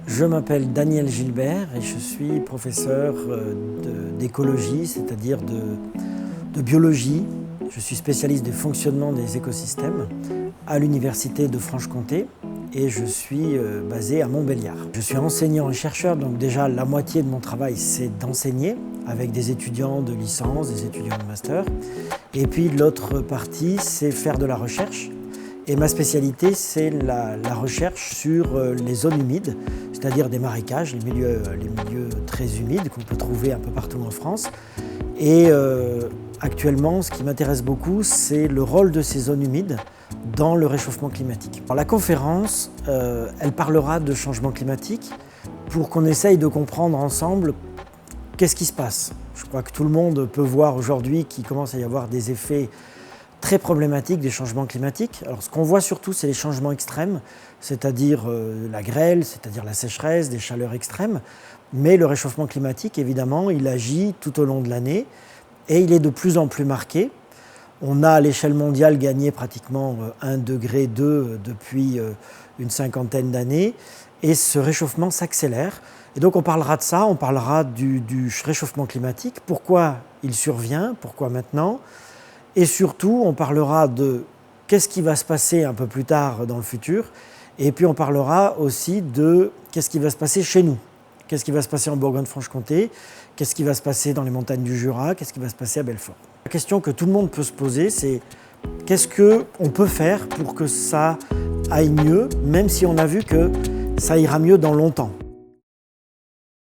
Je m'appelle Daniel Gilbert et je suis professeur d'écologie, c'est-à-dire de biologie. Je suis spécialiste du fonctionnement des écosystèmes à l'Université de Franche-Comté et je suis basé à Montbéliard. Je suis enseignant et chercheur, donc déjà la moitié de mon travail c'est d'enseigner avec des étudiants de licence, des étudiants de master. Et puis l'autre partie c'est faire de la recherche. Et ma spécialité, c'est la recherche sur les zones humides, c'est-à-dire des marécages, les milieux très humides qu'on peut trouver un peu partout en France. Et actuellement, ce qui m'intéresse beaucoup, c'est le rôle de ces zones humides dans le réchauffement climatique. Alors, la conférence, elle parlera de changement climatique pour qu'on essaye de comprendre ensemble qu'est-ce qui se passe. Je crois que tout le monde peut voir aujourd'hui qu'il commence à y avoir des effets très problématique des changements climatiques. Alors, ce qu'on voit surtout, c'est les changements extrêmes, c'est-à-dire la grêle, c'est-à-dire la sécheresse, des chaleurs extrêmes. Mais le réchauffement climatique, évidemment, il agit tout au long de l'année et il est de plus en plus marqué. On a à l'échelle mondiale gagné pratiquement 1,2 degré depuis une cinquantaine d'années et ce réchauffement s'accélère. Et donc on parlera de ça, on parlera du réchauffement climatique, pourquoi il survient, pourquoi maintenant. Et surtout, on parlera de qu'est-ce qui va se passer un peu plus tard dans le futur. Et puis on parlera aussi de qu'est-ce qui va se passer chez nous. Qu'est-ce qui va se passer en Bourgogne-Franche-Comté, qu'est-ce qui va se passer dans les montagnes du Jura, qu'est-ce qui va se passer à Belfort. La question que tout le monde peut se poser, c'est qu'est-ce qu'on peut faire pour que ça aille mieux, même si on a vu que ça ira mieux dans longtemps.